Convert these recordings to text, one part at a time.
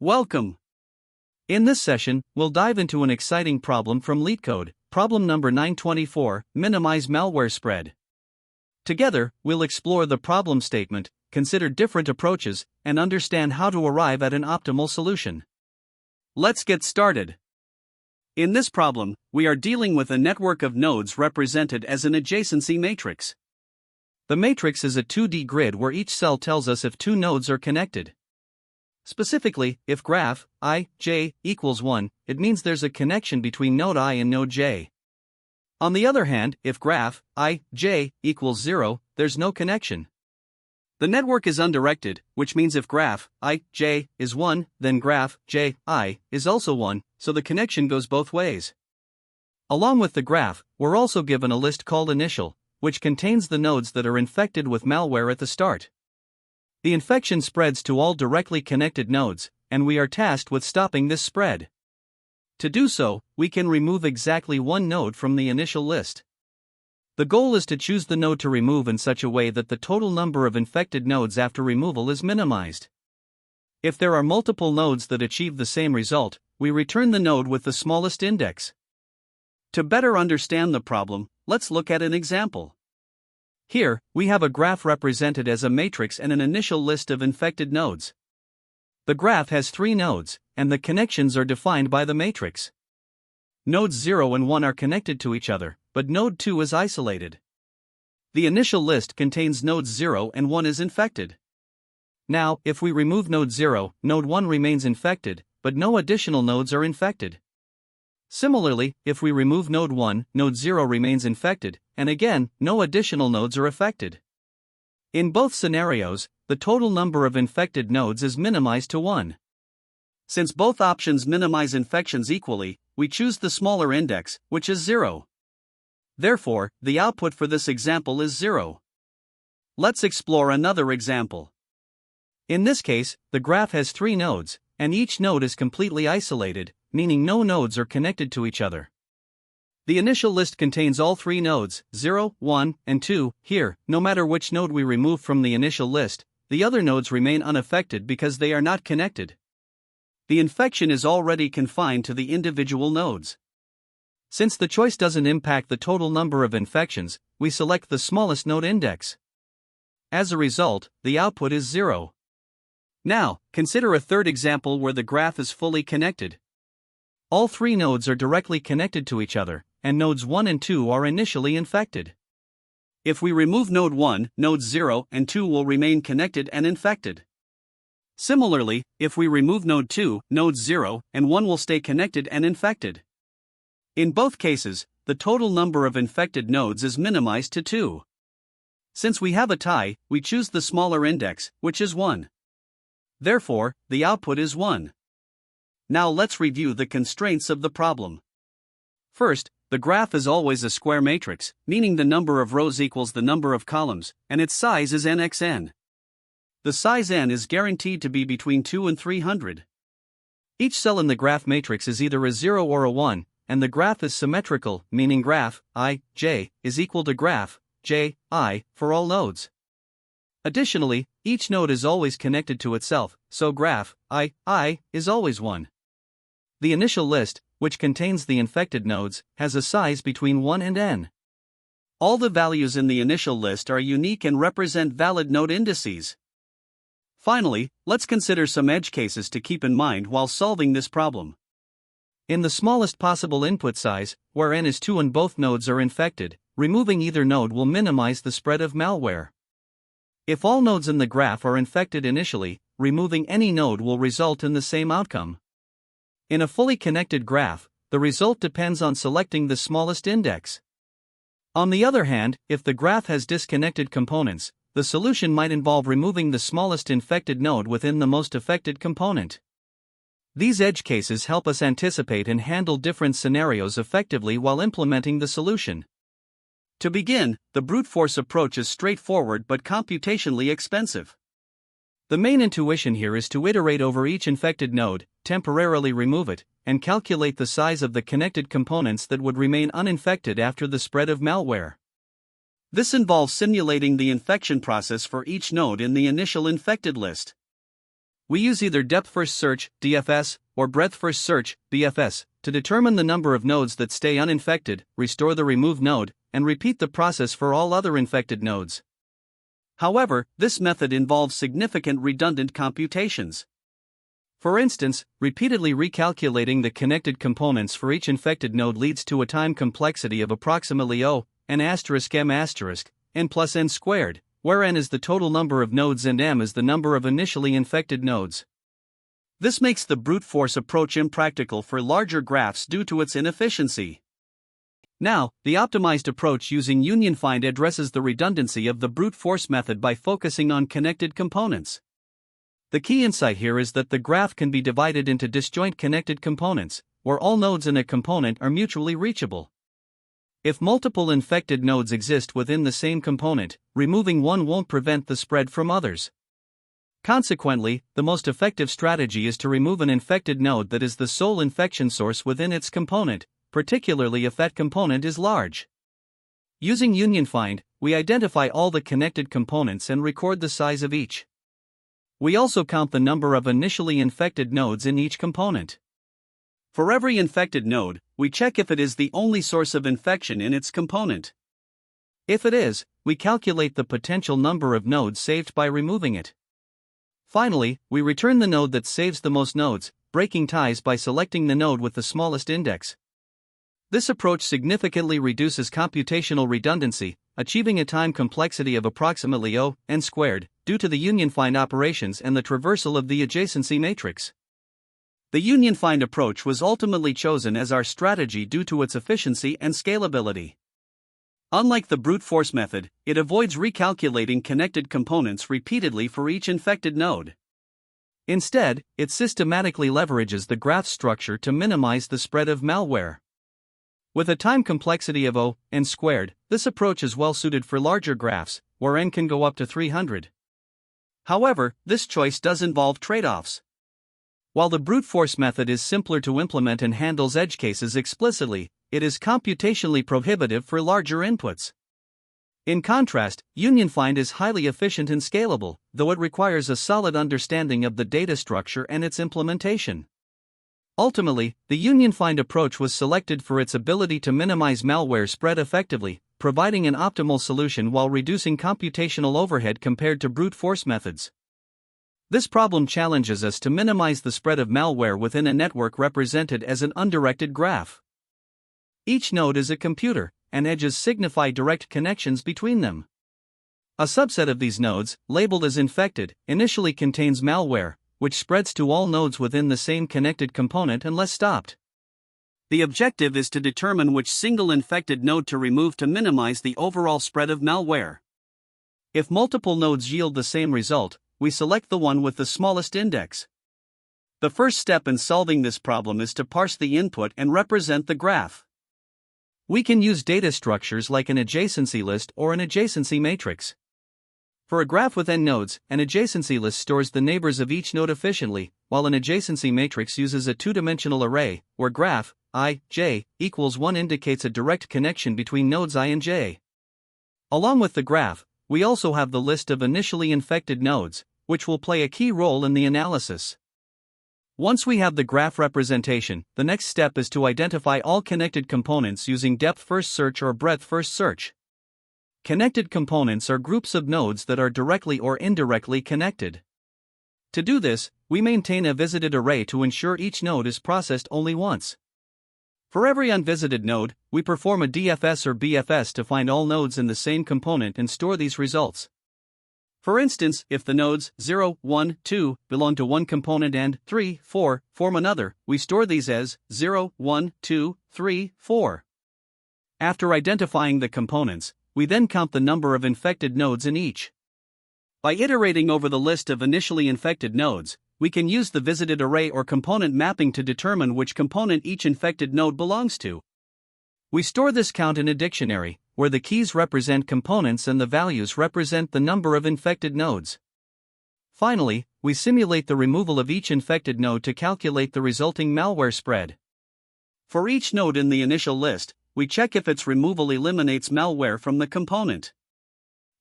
Welcome! In this session, we'll dive into an exciting problem from LeetCode, problem number 924, minimize malware spread. Together, we'll explore the problem statement, consider different approaches, and understand how to arrive at an optimal solution. Let's get started. In this problem, we are dealing with a network of nodes represented as an adjacency matrix. The matrix is a 2D grid where each cell tells us if two nodes are connected. Specifically, if graph I, j equals 1, it means there's a connection between node I and node j. On the other hand, if graph I, j equals 0, there's no connection. The network is undirected, which means if graph I, j is 1, then graph j I is also 1, so the connection goes both ways. Along with the graph, we're also given a list called initial, which contains the nodes that are infected with malware at the start. The infection spreads to all directly connected nodes, and we are tasked with stopping this spread. To do so, we can remove exactly one node from the initial list. The goal is to choose the node to remove in such a way that the total number of infected nodes after removal is minimized. If there are multiple nodes that achieve the same result, we return the node with the smallest index. To better understand the problem, let's look at an example. Here, we have a graph represented as a matrix and an initial list of infected nodes. The graph has 3 nodes, and the connections are defined by the matrix. Nodes 0 and 1 are connected to each other, but node 2 is isolated. The initial list contains nodes 0 and 1 is infected. Now, if we remove node 0, node 1 remains infected, but no additional nodes are infected. Similarly, if we remove node 1, node 0 remains infected, and again, no additional nodes are affected. In both scenarios, the total number of infected nodes is minimized to 1. Since both options minimize infections equally, we choose the smaller index, which is 0. Therefore, the output for this example is 0. Let's explore another example. In this case, the graph has 3 nodes, and each node is completely isolated, meaning no nodes are connected to each other. The initial list contains all 3 nodes, 0, 1, and 2. Here, no matter which node we remove from the initial list, the other nodes remain unaffected because they are not connected. The infection is already confined to the individual nodes. Since the choice doesn't impact the total number of infections, we select the smallest node index. As a result, the output is 0. Now, consider a third example where the graph is fully connected. All 3 nodes are directly connected to each other, and nodes 1 and 2 are initially infected. If we remove node 1, nodes 0 and 2 will remain connected and infected. Similarly, if we remove node 2, nodes 0 and 1 will stay connected and infected. In both cases, the total number of infected nodes is minimized to 2. Since we have a tie, we choose the smaller index, which is 1. Therefore, the output is 1. Now let's review the constraints of the problem. First, the graph is always a square matrix, meaning the number of rows equals the number of columns, and its size is nxn. The size n is guaranteed to be between 2 and 300. Each cell in the graph matrix is either a 0 or a 1, and the graph is symmetrical, meaning graph I, j is equal to graph j, I for all nodes. Additionally, each node is always connected to itself, so graph I is always 1. The initial list, which contains the infected nodes, has a size between 1 and n. All the values in the initial list are unique and represent valid node indices. Finally, let's consider some edge cases to keep in mind while solving this problem. In the smallest possible input size, where n is 2 and both nodes are infected, removing either node will minimize the spread of malware. If all nodes in the graph are infected initially, removing any node will result in the same outcome. In a fully connected graph, the result depends on selecting the smallest index. On the other hand, if the graph has disconnected components, the solution might involve removing the smallest infected node within the most affected component. These edge cases help us anticipate and handle different scenarios effectively while implementing the solution. To begin, the brute force approach is straightforward but computationally expensive. The main intuition here is to iterate over each infected node, temporarily remove it, and calculate the size of the connected components that would remain uninfected after the spread of malware. This involves simulating the infection process for each node in the initial infected list. We use either depth-first search, DFS, or breadth-first search, BFS, to determine the number of nodes that stay uninfected, restore the removed node, and repeat the process for all other infected nodes. However, this method involves significant redundant computations. For instance, repeatedly recalculating the connected components for each infected node leads to a time complexity of approximately n plus n squared, where n is the total number of nodes and m is the number of initially infected nodes. This makes the brute force approach impractical for larger graphs due to its inefficiency. Now, the optimized approach using union find addresses the redundancy of the brute force method by focusing on connected components. The key insight here is that the graph can be divided into disjoint connected components, where all nodes in a component are mutually reachable. If multiple infected nodes exist within the same component, removing one won't prevent the spread from others. Consequently, the most effective strategy is to remove an infected node that is the sole infection source within its component, particularly if that component is large. Using union find, we identify all the connected components and record the size of each. We also count the number of initially infected nodes in each component. For every infected node, we check if it is the only source of infection in its component. If it is, we calculate the potential number of nodes saved by removing it. Finally, we return the node that saves the most nodes, breaking ties by selecting the node with the smallest index. This approach significantly reduces computational redundancy, achieving a time complexity of approximately n squared, due to the union find operations and the traversal of the adjacency matrix. The union find approach was ultimately chosen as our strategy due to its efficiency and scalability. Unlike the brute force method, it avoids recalculating connected components repeatedly for each infected node. Instead, it systematically leverages the graph structure to minimize the spread of malware. With a time complexity of n squared, this approach is well suited for larger graphs, where n can go up to 300. However, this choice does involve trade-offs. While the brute force method is simpler to implement and handles edge cases explicitly, it is computationally prohibitive for larger inputs. In contrast, union find is highly efficient and scalable, though it requires a solid understanding of the data structure and its implementation. Ultimately, the union find approach was selected for its ability to minimize malware spread effectively, providing an optimal solution while reducing computational overhead compared to brute force methods. This problem challenges us to minimize the spread of malware within a network represented as an undirected graph. Each node is a computer, and edges signify direct connections between them. A subset of these nodes, labeled as infected, initially contains malware, which spreads to all nodes within the same connected component unless stopped. The objective is to determine which single infected node to remove to minimize the overall spread of malware. If multiple nodes yield the same result, we select the one with the smallest index. The first step in solving this problem is to parse the input and represent the graph. We can use data structures like an adjacency list or an adjacency matrix. For a graph with n nodes, an adjacency list stores the neighbors of each node efficiently, while an adjacency matrix uses a two-dimensional array, where graph I, j, equals 1 indicates a direct connection between nodes I and j. Along with the graph, we also have the list of initially infected nodes, which will play a key role in the analysis. Once we have the graph representation, the next step is to identify all connected components using depth-first search or breadth-first search. Connected components are groups of nodes that are directly or indirectly connected. To do this, we maintain a visited array to ensure each node is processed only once. For every unvisited node, we perform a DFS or BFS to find all nodes in the same component and store these results. For instance, if the nodes 0, 1, 2 belong to one component and 3, 4 form another, we store these as 0, 1, 2, 3, 4. After identifying the components, we then count the number of infected nodes in each. By iterating over the list of initially infected nodes, we can use the visited array or component mapping to determine which component each infected node belongs to. We store this count in a dictionary, where the keys represent components and the values represent the number of infected nodes. Finally, we simulate the removal of each infected node to calculate the resulting malware spread. For each node in the initial list, we check if its removal eliminates malware from the component.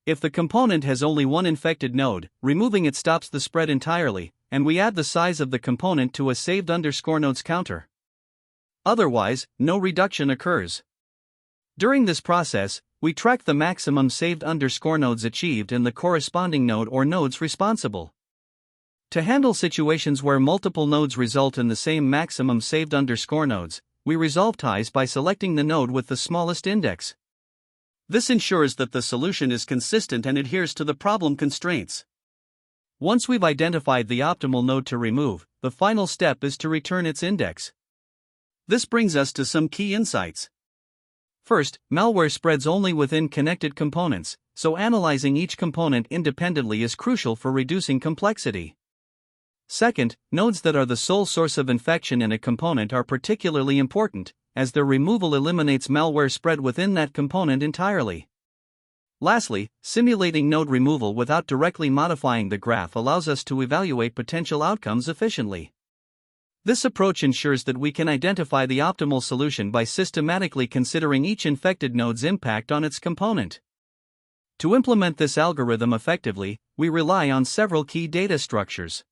If the component has only one infected node, removing it stops the spread entirely, and we add the size of the component to a saved underscore nodes counter. Otherwise, no reduction occurs. During this process, we track the maximum saved underscore nodes achieved and the corresponding node or nodes responsible. To handle situations where multiple nodes result in the same maximum saved underscore nodes, we resolve ties by selecting the node with the smallest index. This ensures that the solution is consistent and adheres to the problem constraints. Once we've identified the optimal node to remove, the final step is to return its index. This brings us to some key insights. First, malware spreads only within connected components, so analyzing each component independently is crucial for reducing complexity. Second, nodes that are the sole source of infection in a component are particularly important, as their removal eliminates malware spread within that component entirely. Lastly, simulating node removal without directly modifying the graph allows us to evaluate potential outcomes efficiently. This approach ensures that we can identify the optimal solution by systematically considering each infected node's impact on its component. To implement this algorithm effectively, we rely on several key data structures.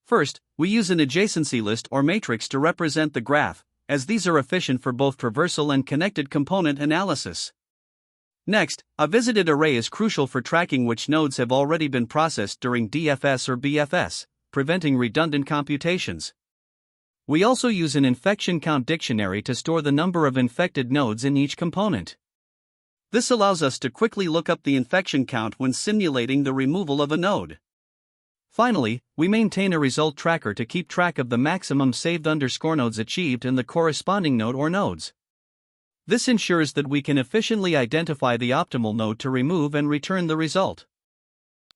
First, we use an adjacency list or matrix to represent the graph, as these are efficient for both traversal and connected component analysis. Next, a visited array is crucial for tracking which nodes have already been processed during DFS or BFS, preventing redundant computations. We also use an infection count dictionary to store the number of infected nodes in each component. This allows us to quickly look up the infection count when simulating the removal of a node. Finally, we maintain a result tracker to keep track of the maximum saved underscore nodes achieved in the corresponding node or nodes. This ensures that we can efficiently identify the optimal node to remove and return the result.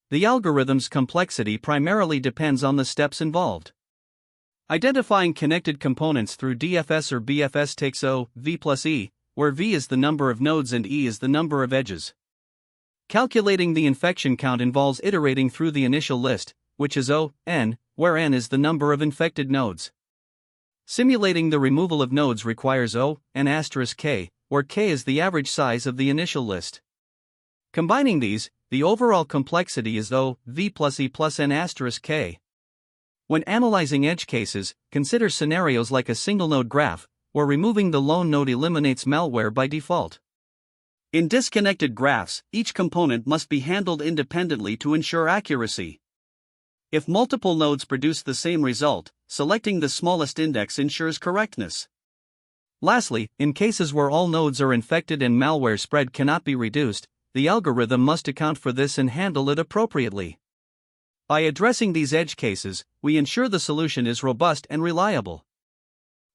The algorithm's complexity primarily depends on the steps involved. Identifying connected components through DFS or BFS takes O, V plus E, where V is the number of nodes and E is the number of edges. Calculating the infection count involves iterating through the initial list, which is O, N, where N is the number of infected nodes. Simulating the removal of nodes requires O, N asterisk K, where K is the average size of the initial list. Combining these, the overall complexity is O, V plus E plus N asterisk K. When analyzing edge cases, consider scenarios like a single-node graph, where removing the lone node eliminates malware by default. In disconnected graphs, each component must be handled independently to ensure accuracy. If multiple nodes produce the same result, selecting the smallest index ensures correctness. Lastly, in cases where all nodes are infected and malware spread cannot be reduced, the algorithm must account for this and handle it appropriately. By addressing these edge cases, we ensure the solution is robust and reliable.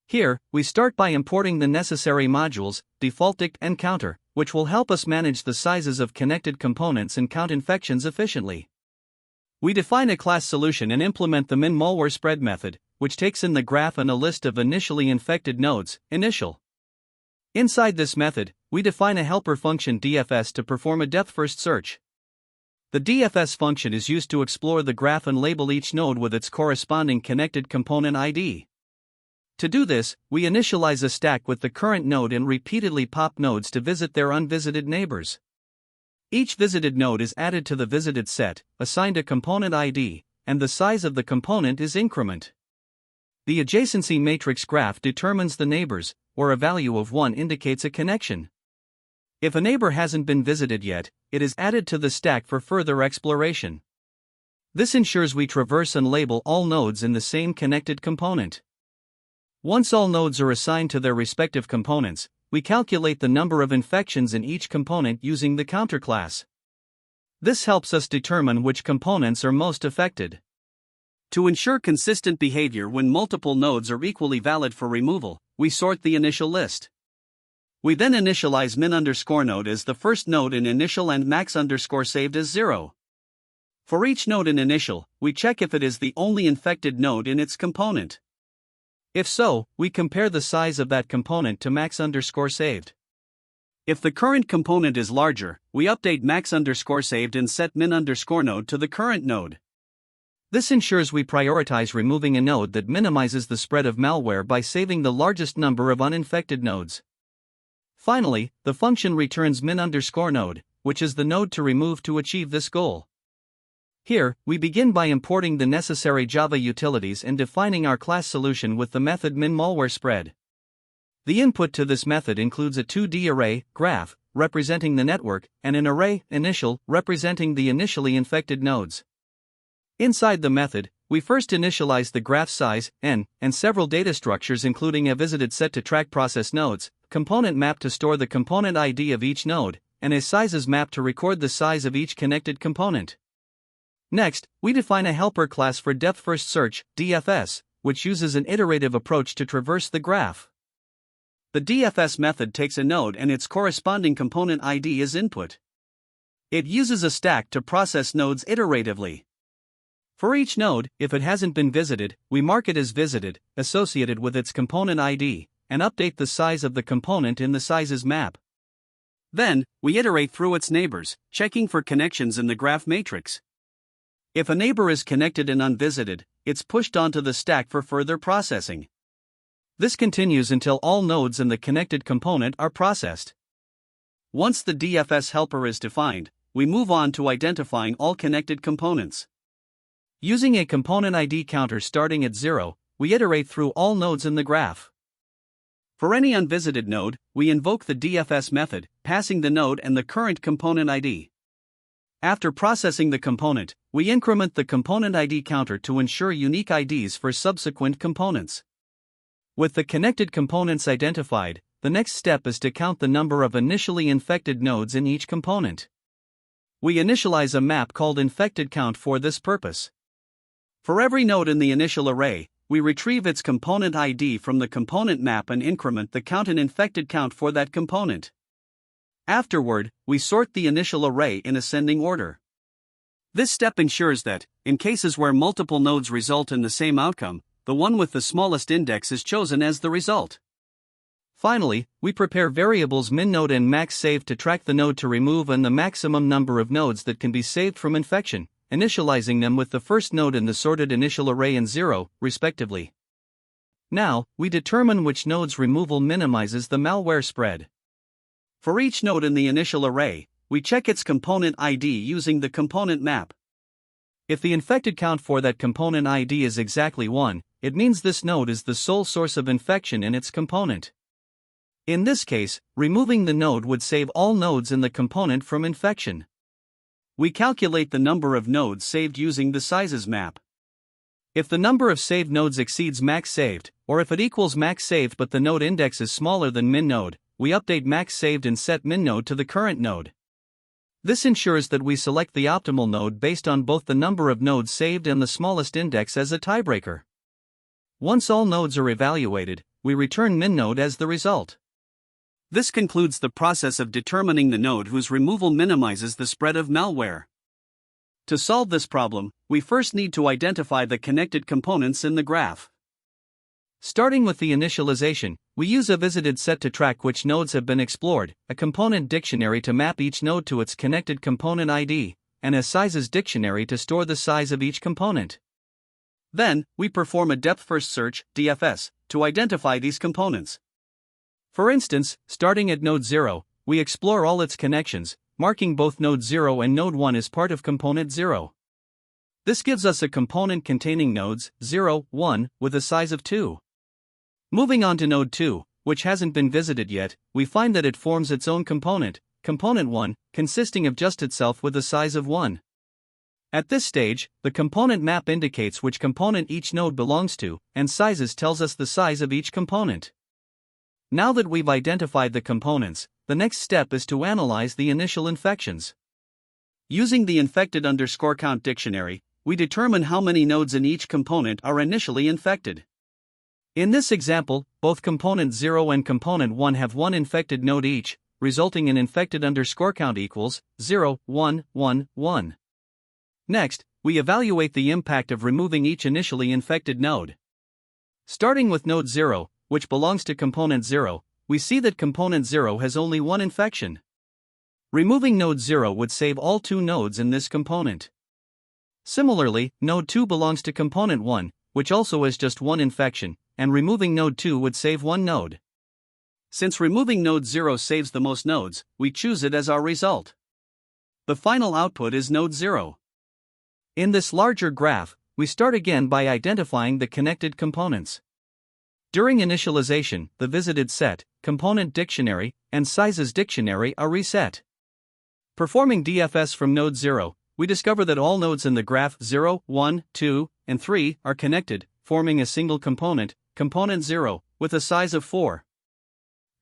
Here, we start by importing the necessary modules, default dict and counter, which will help us manage the sizes of connected components and count infections efficiently. We define a class solution and implement the min malware spread method, which takes in the graph and a list of initially infected nodes, initial. Inside this method, we define a helper function DFS to perform a depth-first search. The DFS function is used to explore the graph and label each node with its corresponding connected component ID. To do this, we initialize a stack with the current node and repeatedly pop nodes to visit their unvisited neighbors. Each visited node is added to the visited set, assigned a component ID, and the size of the component is increment. The adjacency matrix graph determines the neighbors, where a value of 1 indicates a connection. If a neighbor hasn't been visited yet, it is added to the stack for further exploration. This ensures we traverse and label all nodes in the same connected component. Once all nodes are assigned to their respective components, we calculate the number of infections in each component using the counter class. This helps us determine which components are most affected. To ensure consistent behavior when multiple nodes are equally valid for removal, we sort the initial list. We then initialize min_node as the first node in initial and max_saved as 0. For each node in initial, we check if it is the only infected node in its component. If so, we compare the size of that component to max_saved. If the current component is larger, we update max_saved and set min_node to the current node. This ensures we prioritize removing a node that minimizes the spread of malware by saving the largest number of uninfected nodes. Finally, the function returns min_node, which is the node to remove to achieve this goal. Here, we begin by importing the necessary Java utilities and defining our class solution with the method min_malware_spread. The input to this method includes a 2D array, graph, representing the network, and an array, initial, representing the initially infected nodes. Inside the method, we first initialize the graph size, n, and several data structures including a visited set to track process nodes, component map to store the component ID of each node, and a sizes map to record the size of each connected component. Next, we define a helper class for depth first search, DFS, which uses an iterative approach to traverse the graph. The DFS method takes a node and its corresponding component ID as input. It uses a stack to process nodes iteratively. For each node, if it hasn't been visited, we mark it as visited, associated with its component ID, and update the size of the component in the sizes map. Then, we iterate through its neighbors, checking for connections in the graph matrix. If a neighbor is connected and unvisited, it's pushed onto the stack for further processing. This continues until all nodes in the connected component are processed. Once the DFS helper is defined, we move on to identifying all connected components. Using a component ID counter starting at 0, we iterate through all nodes in the graph. For any unvisited node, we invoke the DFS method, passing the node and the current component ID. After processing the component, we increment the component ID counter to ensure unique IDs for subsequent components. With the connected components identified, the next step is to count the number of initially infected nodes in each component. We initialize a map called infected_count for this purpose. For every node in the initial array, we retrieve its component ID from the component map and increment the count in infected_count for that component. Afterward, we sort the initial array in ascending order. This step ensures that, in cases where multiple nodes result in the same outcome, the one with the smallest index is chosen as the result. Finally, we prepare variables min_node and max_save to track the node to remove and the maximum number of nodes that can be saved from infection, initializing them with the first node in the sorted initial array and 0, respectively. Now, we determine which node's removal minimizes the malware spread. For each node in the initial array, we check its component ID using the component map. If the infected count for that component ID is exactly 1, it means this node is the sole source of infection in its component. In this case, removing the node would save all nodes in the component from infection. We calculate the number of nodes saved using the sizes map. If the number of saved nodes exceeds max saved, or if it equals max saved but the node index is smaller than min node, we update max saved and set min node to the current node. This ensures that we select the optimal node based on both the number of nodes saved and the smallest index as a tiebreaker. Once all nodes are evaluated, we return min node as the result. This concludes the process of determining the node whose removal minimizes the spread of malware. To solve this problem, we first need to identify the connected components in the graph. Starting with the initialization, we use a visited set to track which nodes have been explored, a component dictionary to map each node to its connected component ID, and a sizes dictionary to store the size of each component. Then, we perform a depth-first search, DFS, to identify these components. For instance, starting at node 0, we explore all its connections, marking both node 0 and node 1 as part of component 0. This gives us a component containing nodes 0, 1, with a size of 2. Moving on to node 2, which hasn't been visited yet, we find that it forms its own component, component 1, consisting of just itself with a size of 1. At this stage, the component map indicates which component each node belongs to, and sizes tells us the size of each component. Now that we've identified the components, the next step is to analyze the initial infections. Using the infected_count dictionary, we determine how many nodes in each component are initially infected. In this example, both component 0 and component 1 have one infected node each, resulting in infected_count equals 0, 1, 1, 1. Next, we evaluate the impact of removing each initially infected node. Starting with node 0, which belongs to component 0, we see that component 0 has only one infection. Removing node 0 would save all 2 nodes in this component. Similarly, node 2 belongs to component 1, which also has just one infection, and removing node 2 would save one node. Since removing node 0 saves the most nodes, we choose it as our result. The final output is node 0. In this larger graph, we start again by identifying the connected components. During initialization, the visited set, component dictionary, and sizes dictionary are reset. Performing DFS from node 0, we discover that all nodes in the graph 0, 1, 2, and 3 are connected, forming a single component, component 0, with a size of 4.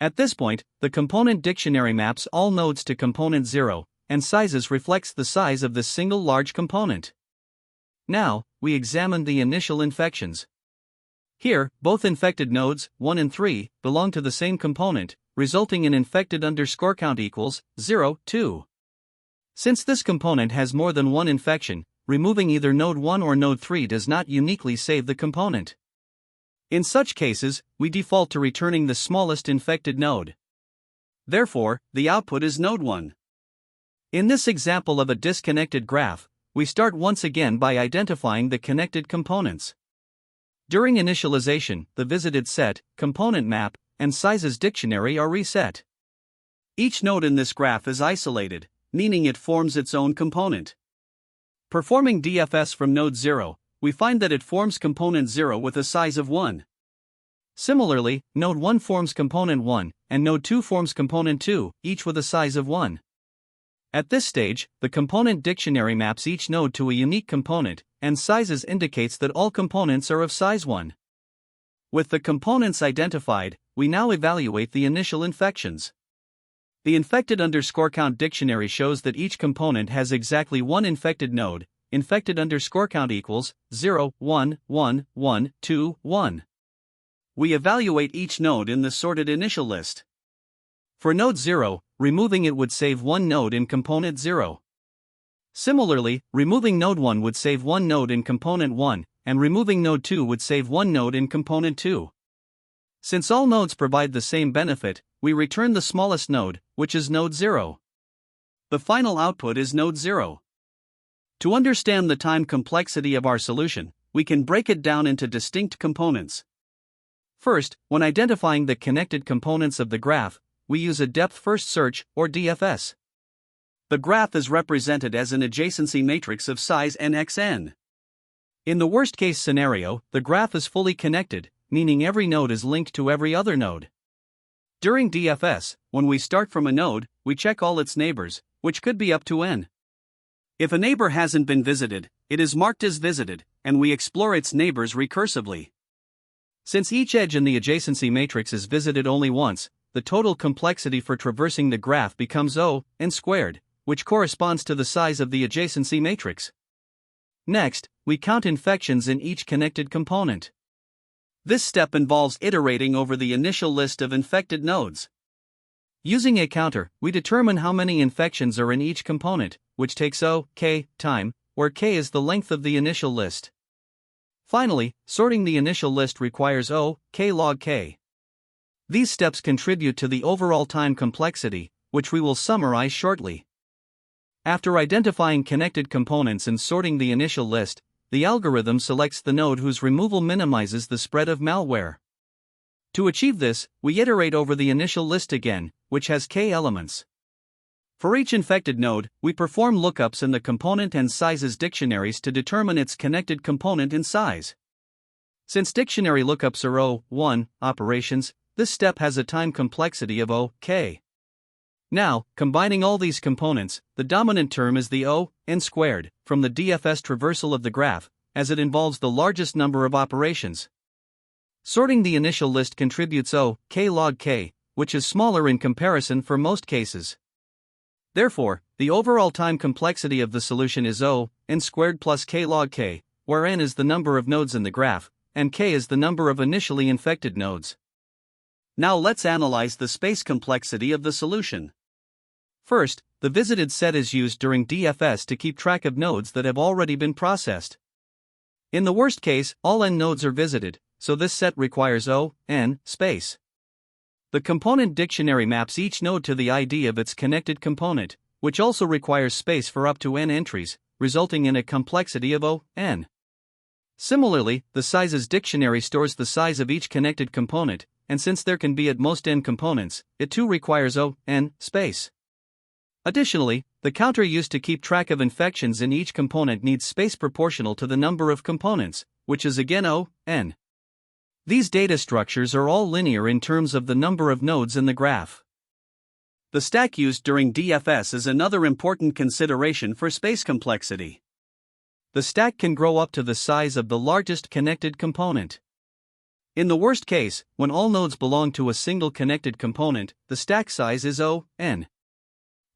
At this point, the component dictionary maps all nodes to component 0, and sizes reflects the size of this single large component. Now, we examine the initial infections. Here, both infected nodes, 1 and 3, belong to the same component, resulting in infected underscore count equals 0, 2. Since this component has more than one infection, removing either node 1 or node 3 does not uniquely save the component. In such cases, we default to returning the smallest infected node. Therefore, the output is node 1. In this example of a disconnected graph, we start once again by identifying the connected components. During initialization, the visited set, component map, and sizes dictionary are reset. Each node in this graph is isolated, meaning it forms its own component. Performing DFS from node 0, we find that it forms component 0 with a size of 1. Similarly, node 1 forms component 1, and node 2 forms component 2, each with a size of 1. At this stage, the component dictionary maps each node to a unique component, and sizes indicates that all components are of size 1. With the components identified, we now evaluate the initial infections. The infected underscore count dictionary shows that each component has exactly one infected node, infected underscore count equals 0, 1, 1, 1, 2, 1. We evaluate each node in the sorted initial list. For node 0, removing it would save one node in component 0. Similarly, removing node 1 would save one node in component 1, and removing node 2 would save one node in component 2. Since all nodes provide the same benefit, we return the smallest node, which is node 0. The final output is node 0. To understand the time complexity of our solution, we can break it down into distinct components. First, when identifying the connected components of the graph, we use a depth-first search, or DFS. The graph is represented as an adjacency matrix of size nxn. In the worst-case scenario, the graph is fully connected, meaning every node is linked to every other node. During DFS, when we start from a node, we check all its neighbors, which could be up to n. If a neighbor hasn't been visited, it is marked as visited, and we explore its neighbors recursively. Since each edge in the adjacency matrix is visited only once, the total complexity for traversing the graph becomes n squared, which corresponds to the size of the adjacency matrix. Next, we count infections in each connected component. This step involves iterating over the initial list of infected nodes. Using a counter, we determine how many infections are in each component, which takes k time, where k is the length of the initial list. Finally, sorting the initial list requires k log k. These steps contribute to the overall time complexity, which we will summarize shortly. After identifying connected components and sorting the initial list, the algorithm selects the node whose removal minimizes the spread of malware. To achieve this, we iterate over the initial list again, which has k elements. For each infected node, we perform lookups in the component and sizes dictionaries to determine its connected component in size. Since dictionary lookups are O(1) operations, this step has a time complexity of k. Now, combining all these components, the dominant term is the n squared, from the DFS traversal of the graph, as it involves the largest number of operations. Sorting the initial list contributes k log k, which is smaller in comparison for most cases. Therefore, the overall time complexity of the solution is n squared plus k log k, where n is the number of nodes in the graph, and k is the number of initially infected nodes. Now let's analyze the space complexity of the solution. First, the visited set is used during DFS to keep track of nodes that have already been processed. In the worst case, all n nodes are visited, so this set requires n space. The component dictionary maps each node to the ID of its connected component, which also requires space for up to n entries, resulting in a complexity of n. Similarly, the sizes dictionary stores the size of each connected component, and since there can be at most n components, it too requires n space. Additionally, The counter used to keep track of infections in each component needs space proportional to the number of components, which is again O, n. These data structures are all linear in terms of the number of nodes in the graph. The stack used during DFS is another important consideration for space complexity. The stack can grow up to the size of the largest connected component. In the worst case, when all nodes belong to a single connected component, the stack size is O, n.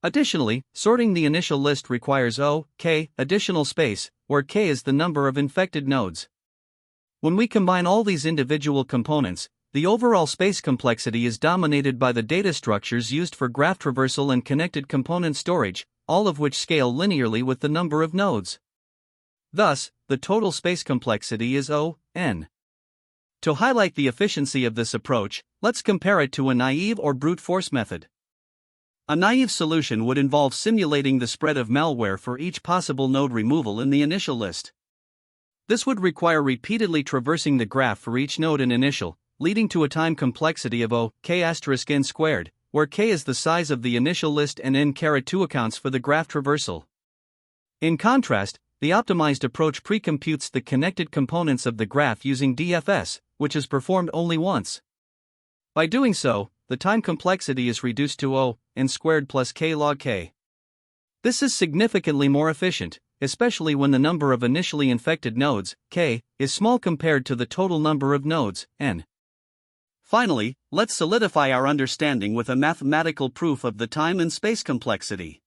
Additionally, sorting the initial list requires O, k additional space, where k is the number of infected nodes. When we combine all these individual components, the overall space complexity is dominated by the data structures used for graph traversal and connected component storage, all of which scale linearly with the number of nodes. Thus, the total space complexity is O, n. To highlight the efficiency of this approach, let's compare it to a naive or brute force method. A naive solution would involve simulating the spread of malware for each possible node removal in the initial list. This would require repeatedly traversing the graph for each node in initial, leading to a time complexity of O, k asterisk n squared, where k is the size of the initial list and n caret 2 accounts for the graph traversal. In contrast, the optimized approach pre-computes the connected components of the graph using DFS, which is performed only once. By doing so, the time complexity is reduced to O, n squared plus k log k. This is significantly more efficient, especially when the number of initially infected nodes, k, is small compared to the total number of nodes, n. Finally, let's solidify our understanding with a mathematical proof of the time and space complexity.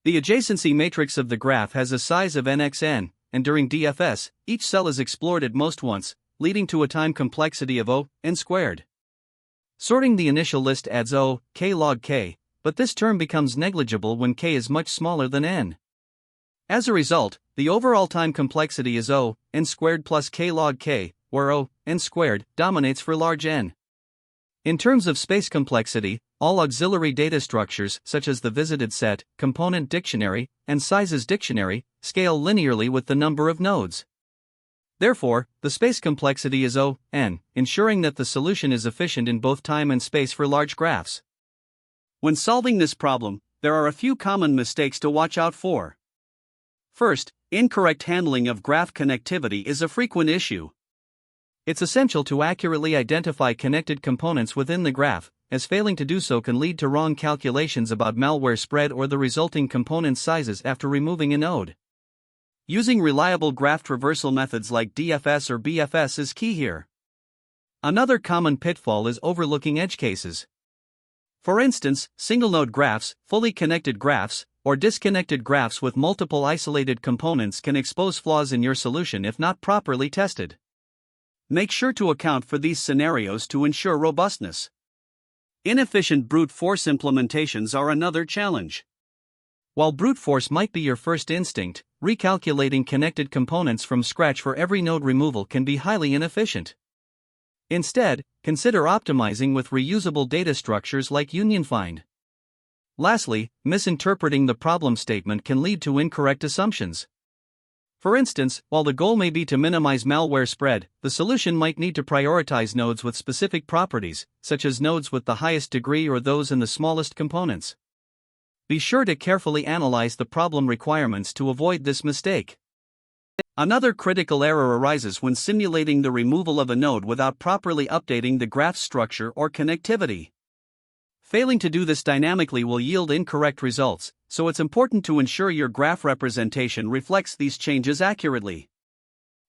The adjacency matrix of the graph has a size of nxn, and during DFS, each cell is explored at most once, leading to a time complexity of O, n squared. Sorting the initial list adds O, k log k, but this term becomes negligible when k is much smaller than n. As a result, the overall time complexity is O, n squared plus k log k, where O, n squared, dominates for large n. In terms of space complexity, all auxiliary data structures such as the visited set, component dictionary, and sizes dictionary, scale linearly with the number of nodes. Therefore, the space complexity is O, n, ensuring that the solution is efficient in both time and space for large graphs. When solving this problem, there are a few common mistakes to watch out for. First, incorrect handling of graph connectivity is a frequent issue. It's essential to accurately identify connected components within the graph, as failing to do so can lead to wrong calculations about malware spread or the resulting component sizes after removing a node. Using reliable graph traversal methods like DFS or BFS is key here. Another common pitfall is overlooking edge cases. For instance, single-node graphs, fully connected graphs, or disconnected graphs with multiple isolated components can expose flaws in your solution if not properly tested. Make sure to account for these scenarios to ensure robustness. Inefficient brute force implementations are another challenge. While brute force might be your first instinct, recalculating connected components from scratch for every node removal can be highly inefficient. Instead, consider optimizing with reusable data structures like UnionFind. Lastly, misinterpreting the problem statement can lead to incorrect assumptions. For instance, while the goal may be to minimize malware spread, the solution might need to prioritize nodes with specific properties, such as nodes with the highest degree or those in the smallest components. Be sure to carefully analyze the problem requirements to avoid this mistake. Another critical error arises when simulating the removal of a node without properly updating the graph structure or connectivity. Failing to do this dynamically will yield incorrect results, so it's important to ensure your graph representation reflects these changes accurately.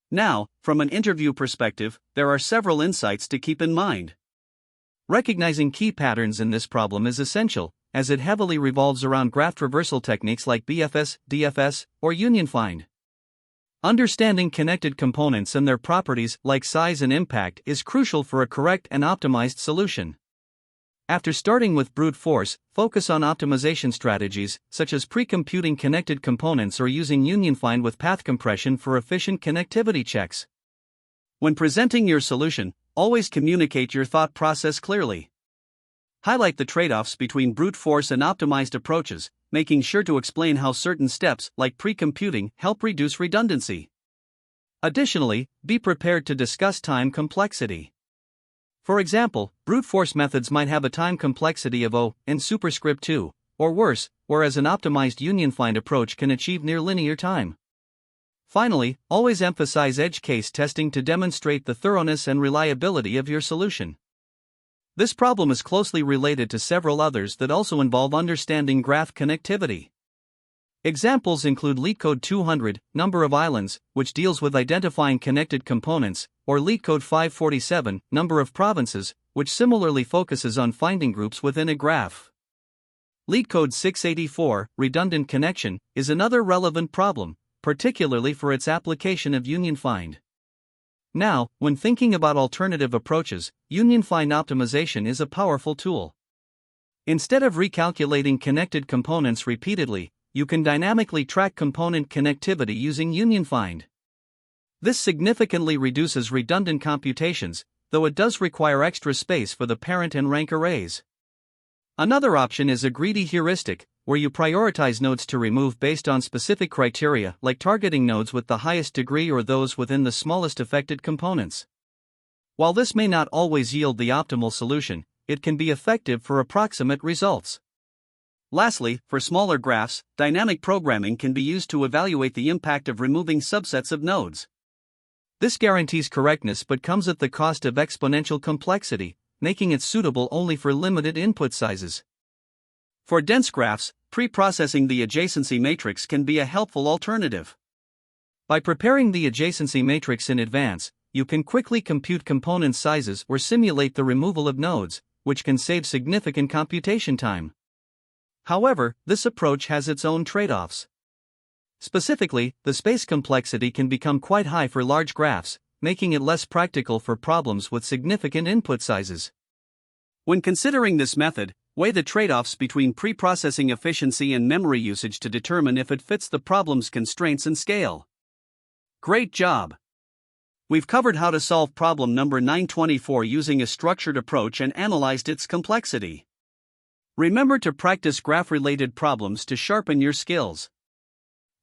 Now, from an interview perspective, there are several insights to keep in mind. Recognizing key patterns in this problem is essential, as it heavily revolves around graph traversal techniques like BFS, DFS, or UnionFind. Understanding connected components and their properties like size and impact is crucial for a correct and optimized solution. After starting with brute force, focus on optimization strategies, such as pre-computing connected components or using UnionFind with path compression for efficient connectivity checks. When presenting your solution, always communicate your thought process clearly. Highlight the trade-offs between brute force and optimized approaches, making sure to explain how certain steps, like pre-computing, help reduce redundancy. Additionally, be prepared to discuss time complexity. For example, brute force methods might have a time complexity of O, n superscript 2, or worse, whereas an optimized union find approach can achieve near linear time. Finally, always emphasize edge case testing to demonstrate the thoroughness and reliability of your solution. This problem is closely related to several others that also involve understanding graph connectivity. Examples include LeetCode 200, Number of Islands, which deals with identifying connected components, or LeetCode 547, Number of Provinces, which similarly focuses on finding groups within a graph. LeetCode 684, Redundant Connection, is another relevant problem, particularly for its application of union find. Now, when thinking about alternative approaches, union find optimization is a powerful tool. Instead of recalculating connected components repeatedly, you can dynamically track component connectivity using union find. This significantly reduces redundant computations, though it does require extra space for the parent and rank arrays. Another option is a greedy heuristic, where you prioritize nodes to remove based on specific criteria, like targeting nodes with the highest degree or those within the smallest affected components. While this may not always yield the optimal solution, it can be effective for approximate results. Lastly, for smaller graphs, dynamic programming can be used to evaluate the impact of removing subsets of nodes. This guarantees correctness but comes at the cost of exponential complexity, making it suitable only for limited input sizes. For dense graphs, pre-processing the adjacency matrix can be a helpful alternative. By preparing the adjacency matrix in advance, you can quickly compute component sizes or simulate the removal of nodes, which can save significant computation time. However, this approach has its own trade-offs. Specifically, the space complexity can become quite high for large graphs, making it less practical for problems with significant input sizes. When considering this method, weigh the trade-offs between pre-processing efficiency and memory usage to determine if it fits the problem's constraints and scale. Great job! We've covered how to solve problem number 924 using a structured approach and analyzed its complexity. Remember to practice graph-related problems to sharpen your skills.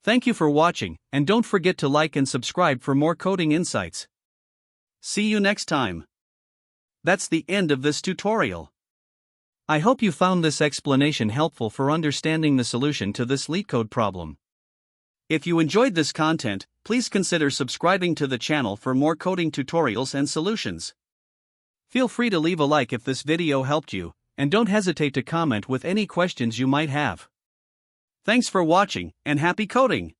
Thank you for watching, and don't forget to like and subscribe for more coding insights. See you next time. That's the end of this tutorial. I hope you found this explanation helpful for understanding the solution to this LeetCode problem. If you enjoyed this content, please consider subscribing to the channel for more coding tutorials and solutions. Feel free to leave a like if this video helped you, and don't hesitate to comment with any questions you might have. Thanks for watching, and happy coding!